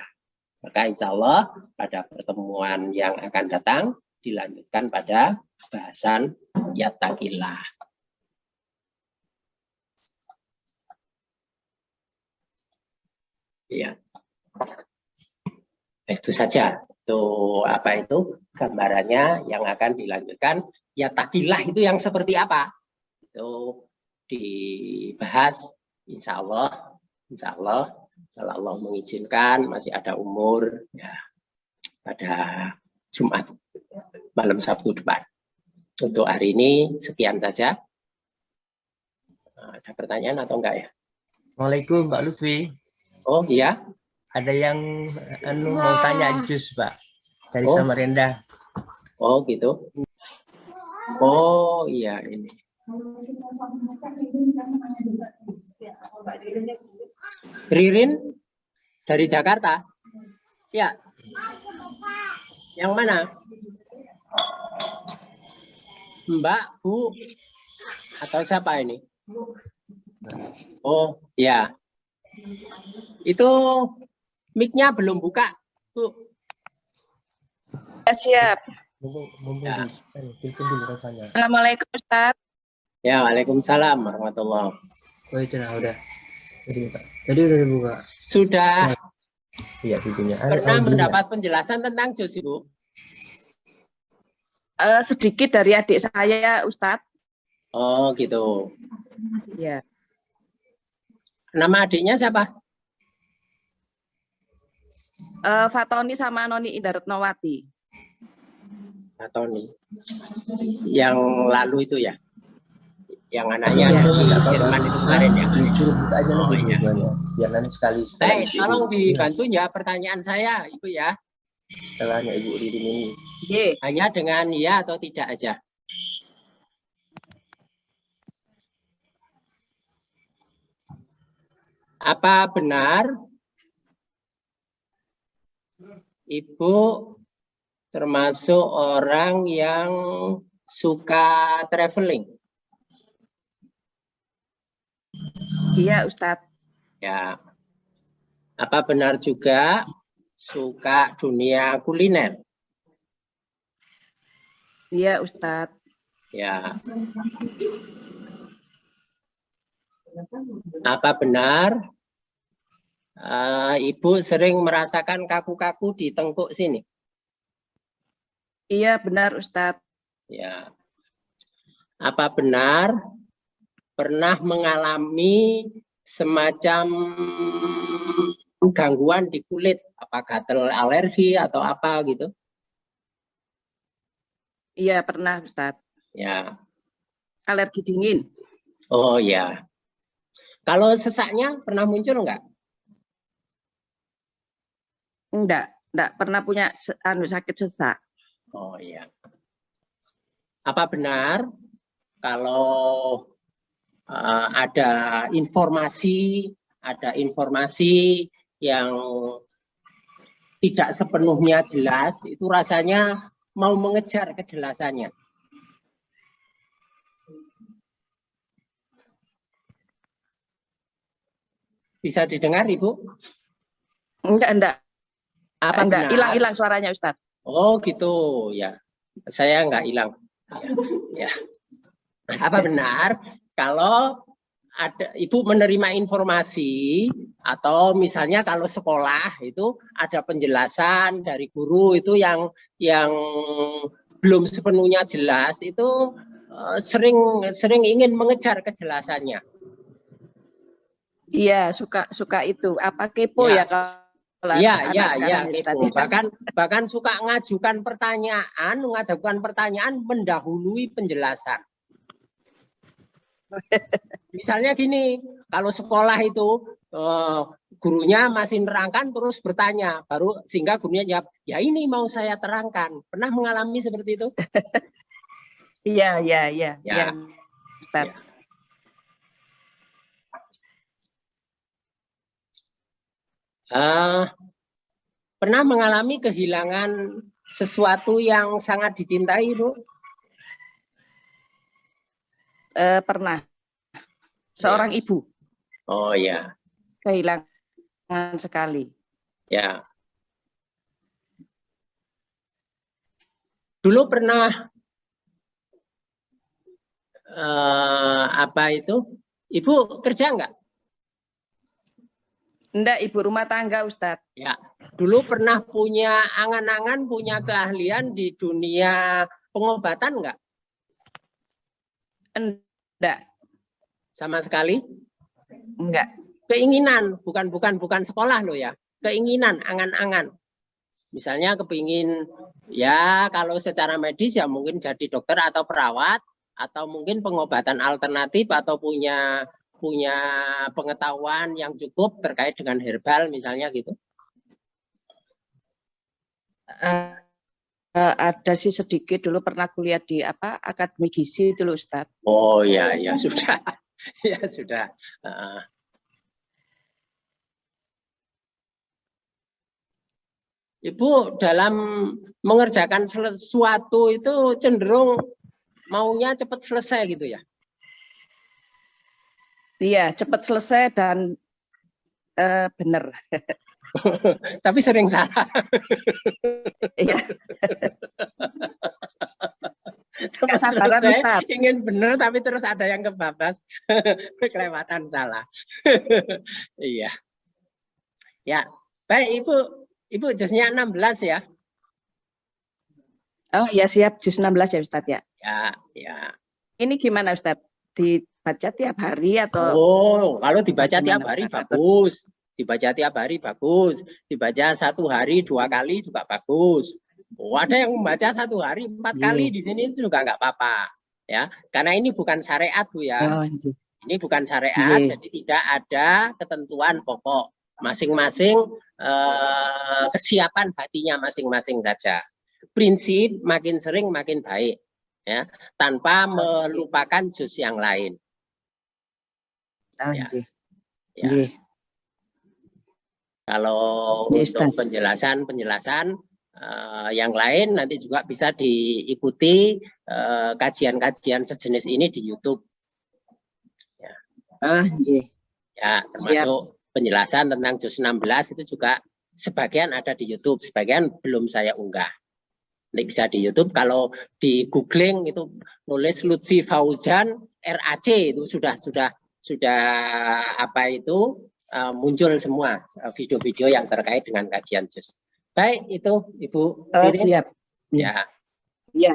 Maka insya Allah pada pertemuan yang akan datang dilanjutkan pada bahasan yattaqillah. Ya, itu saja. Itu gambarannya yang akan dilanjutkan. Yattaqillah itu yang seperti apa? Itu dibahas insya Allah kalau Allah mengizinkan masih ada umur ya, pada Jumat malam Sabtu depan. Untuk hari ini sekian saja. Ada pertanyaan atau enggak ya? Waalaikumsalam Pak Lutfi. Oh iya. Ada yang mau tanya jus Pak dari Samarinda. Oh gitu. Oh iya ini. Ririn dari Jakarta. Ya. Yang mana? Mbak, Bu, atau siapa ini? Oh ya. Itu mic-nya belum buka, Bu. Siap. Ya. Assalamualaikum Ustaz. Ya, waalaikumsalam warahmatullahi. Oh itu udah. Tadi udah dibuka. Sudah. Iya pintunya. Pernah mendapat penjelasan tentang jus, Ibu? Sedikit dari adik saya, Ustaz. Oh gitu. Ya. Nama adiknya siapa? Fatoni sama Noni Indarutnowati. Fatoni. Yang lalu itu ya? Yang anaknya di Jerman itu kemarin ya? Buka aja oh, iya. Biar nanti sekali. Tolong dibantu ya pertanyaan saya, Ibu ya. Setelahnya Ibu Ririn ini. Hanya dengan ya atau tidak aja. Apa benar Ibu termasuk orang yang suka traveling? Iya, Ustadz. Ya. Apa benar juga suka dunia kuliner? Iya, Ustadz. Ya. Apa benar Ibu sering merasakan kaku-kaku di tengkuk sini? Iya, benar, Ustadz. Ya. Apa benar pernah mengalami semacam gangguan di kulit, apakah alergi atau apa gitu? Iya, pernah, Ustadz. Ya. Alergi dingin. Oh ya. Kalau sesaknya pernah muncul enggak? Enggak pernah punya sakit sesak. Oh iya. Apa benar kalau ada informasi yang tidak sepenuhnya jelas, itu rasanya mau mengejar kejelasannya? Bisa didengar, Ibu? Enggak. Apa Enggak, benar? hilang suaranya, Ustadz. Oh gitu, ya. Saya enggak hilang. Ya. Apa benar kalau ada Ibu menerima informasi atau misalnya kalau sekolah itu ada penjelasan dari guru itu yang belum sepenuhnya jelas, itu sering ingin mengejar kejelasannya. Iya, suka itu. Apa kepo ya kalau Iya, anak kepo. Bahkan suka mengajukan pertanyaan mendahului penjelasan. Misalnya gini, kalau sekolah itu gurunya masih nerangkan terus bertanya, baru sehingga gurunya jawab, ya ini mau saya terangkan. Pernah mengalami seperti itu? Iya, Ya. Ustadz. Ya. Pernah mengalami kehilangan sesuatu yang sangat dicintai, Bu? Pernah. Seorang ibu. Oh ya. Kehilangan sekali. Ya. Dulu pernah Ibu kerja enggak? Enggak, ibu rumah tangga, Ustadz. Ya, dulu pernah punya angan-angan, punya keahlian di dunia pengobatan enggak? Enggak. Sama sekali? Enggak. Keinginan, bukan sekolah loh ya. Keinginan, angan-angan. Misalnya kepingin, ya kalau secara medis ya mungkin jadi dokter atau perawat, atau mungkin pengobatan alternatif, atau punya pengetahuan yang cukup terkait dengan herbal misalnya gitu. Ada sih sedikit, dulu pernah kuliah di Akademi Gizi dulu, Ustadz. Oh ya sudah. Ya sudah. Ibu dalam mengerjakan sesuatu itu cenderung maunya cepat selesai gitu ya? Iya, cepat selesai dan benar. Tapi sering salah. Iya. Kesabaran, Ustaz. Ingin benar tapi terus ada yang kebablas. Kelewatan salah. Iya. Ya, baik Ibu jusnya 16 ya? Oh ya, siap, jus 16 ya Ustadz ya? Ya. Ini gimana Ustadz? Dibaca tiap hari atau? Oh, kalau dibaca tiap hari bagus. Dibaca tiap hari bagus. Dibaca 1 hari 2 kali juga bagus. Oh, ada yang membaca 1 hari 4 kali di sini juga nggak apa-apa. Ya, karena ini bukan syariat Bu ya. Ini bukan syariat, jadi tidak ada ketentuan pokok. Masing-masing kesiapan hatinya masing-masing saja. Prinsip makin sering makin baik, ya, tanpa melupakan juz yang lain. Ya. Kalau untuk penjelasan yang lain nanti juga bisa diikuti kajian-kajian sejenis ini di YouTube. Ya, termasuk penjelasan tentang juz 16 itu juga sebagian ada di YouTube, sebagian belum saya unggah. Nanti bisa di YouTube, kalau di googling itu nulis Lutfi Fauzan RAC itu sudah muncul semua video-video yang terkait dengan kajian juz. Baik, itu Ibu. Siap. Ya. Ya.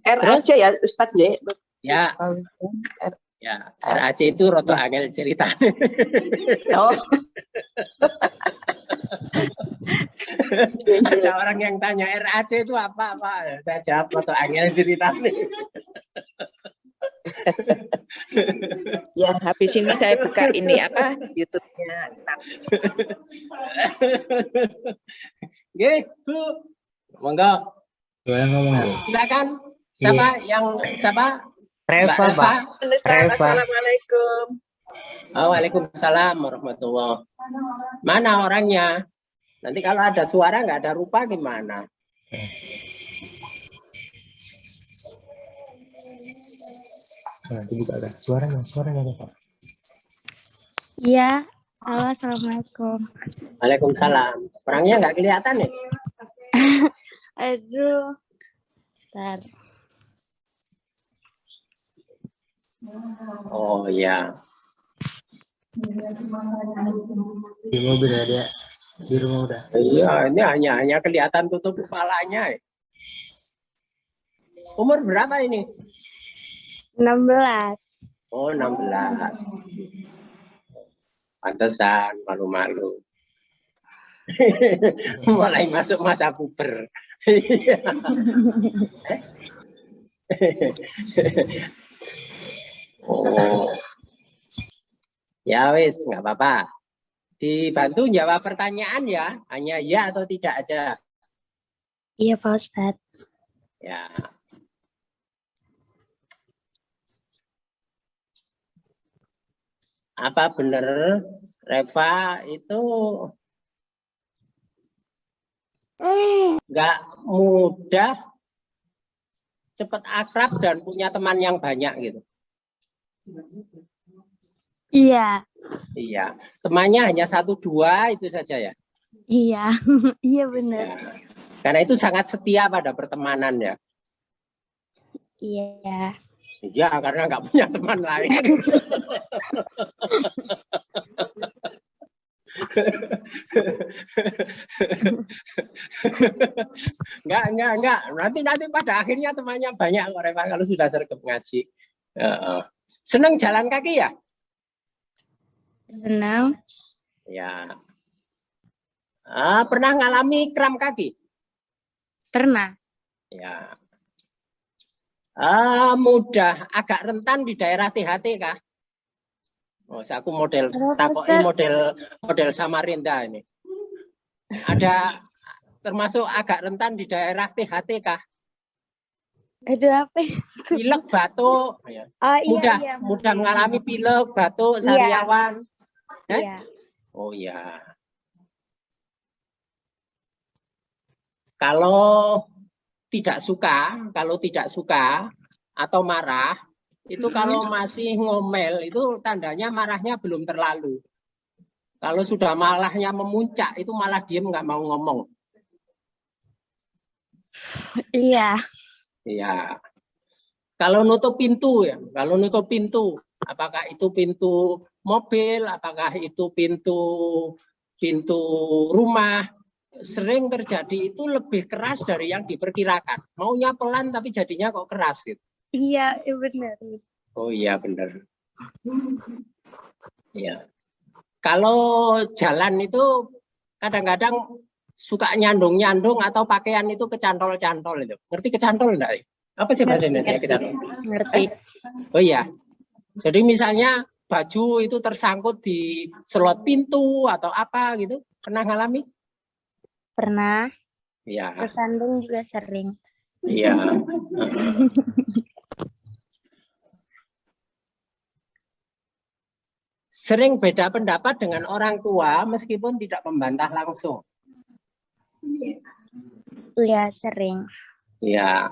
RAC ya Ustadz ya. Ya. Ya, RAC itu roto angel cerita. Oh. Ada orang yang tanya RAC itu apa? Saya jawab roto angel cerita. Ya, habis ini saya buka ini apa YouTube-nya Ustaz. Oke, Bu. Monggo. Boleh ngomong. Silakan. Siapa yang siapa? Reva, Mbak Pak. Ustaz, Reva. Assalamualaikum. Waalaikumsalam warahmatullahi. Mana orangnya? Nanti kalau ada suara nggak ada rupa gimana? Nanti buka ada suaranya ada, Pak. Iya, halo, assalamualaikum. Waalaikumsalam. Orangnya nggak kelihatan nih. Aduh, bentar. Oh ya. Di mobil ya dia. Di rumah udah. Iya, ini hanya kelihatan tutup kepalanya. Umur berapa ini? 16. Oh, 16. Pantesan malu-malu. Mulai masuk masa puber. Oh. Ya wis, nggak apa-apa. Dibantu jawab pertanyaan ya, hanya ya atau tidak aja. Iya, Pak Ustadz. Ya. Apa benar Reva itu nggak mudah cepat akrab dan punya teman yang banyak gitu? Iya, Iya, temannya hanya 1-2 itu saja ya. iya, iya benar. Ya. Karena itu sangat setia pada pertemanan ya. Iya. Iya, karena nggak punya teman lain. Enggak. Nanti pada akhirnya temannya banyak kok Reva kalau sudah sergap ngaji. Seneng jalan kaki ya? Senang. Ya. Pernah ngalami kram kaki? Pernah. Ya. Mudah agak rentan di daerah THT kah? Oh, aku model takoki model Samarinda ini. Ada termasuk agak rentan di daerah THT kah? Aduh, apa ya? Pilek, batuk, ya. Oh iya, mudah mengalami pilek, batuk, Iya. sariawan. Iya. Oh ya. Kalau tidak suka atau marah, itu kalau masih ngomel itu tandanya marahnya belum terlalu. Kalau sudah marahnya memuncak itu malah diem nggak mau ngomong. Iya. Iya. Kalau nutup pintu ya, apakah itu pintu mobil, apakah itu pintu rumah, sering terjadi itu lebih keras dari yang diperkirakan. Maunya pelan tapi jadinya kok keras gitu. Iya, benar. Oh iya benar. Iya. Kalau jalan itu kadang-kadang suka nyandung-nyandung atau pakaian itu kecantol-cantol itu. Ngerti kecantol enggak? Apa sih bahasa Indonesia kecantol? Ngerti. Oh iya. Jadi misalnya baju itu tersangkut di selot pintu atau apa gitu. Pernah ngalami? Pernah. Iya. Kesandung juga sering. Iya. Sering beda pendapat dengan orang tua meskipun tidak membantah langsung. Iya, sering. Ya,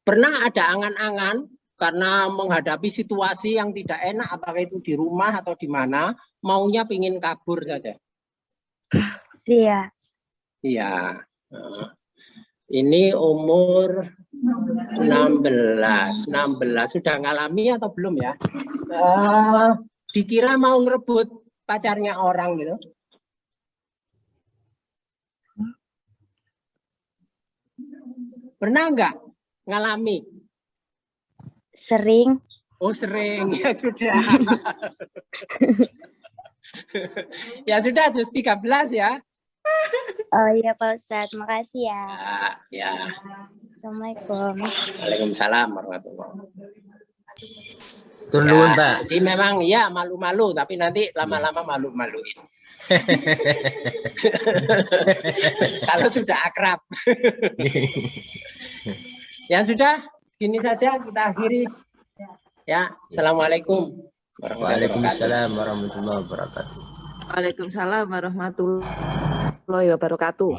pernah ada angan-angan karena menghadapi situasi yang tidak enak, apakah itu di rumah atau di mana, maunya pingin kabur saja. Iya. Iya. Ini umur 16 sudah ngalami atau belum ya? Dikira mau ngerebut pacarnya orang gitu. Pernah enggak ngalami? Sering. Oh sering, ya sudah. Ya sudah, juz 13 ya. Oh iya Pak Ustadz, makasih ya. Ya. Assalamualaikum. Waalaikumsalam warahmatullahi wabarakatuh. Turun, Ya, Pak. jadi memang ya malu-malu, tapi nanti lama-lama malu-maluin. Kalau sudah akrab. Ya sudah, gini saja kita akhiri. Ya, assalamualaikum warahmatullahi wabarakatuh. Waalaikumsalam warahmatullahi wabarakatuh. Waalaikumsalam warahmatullahi wabarakatuh.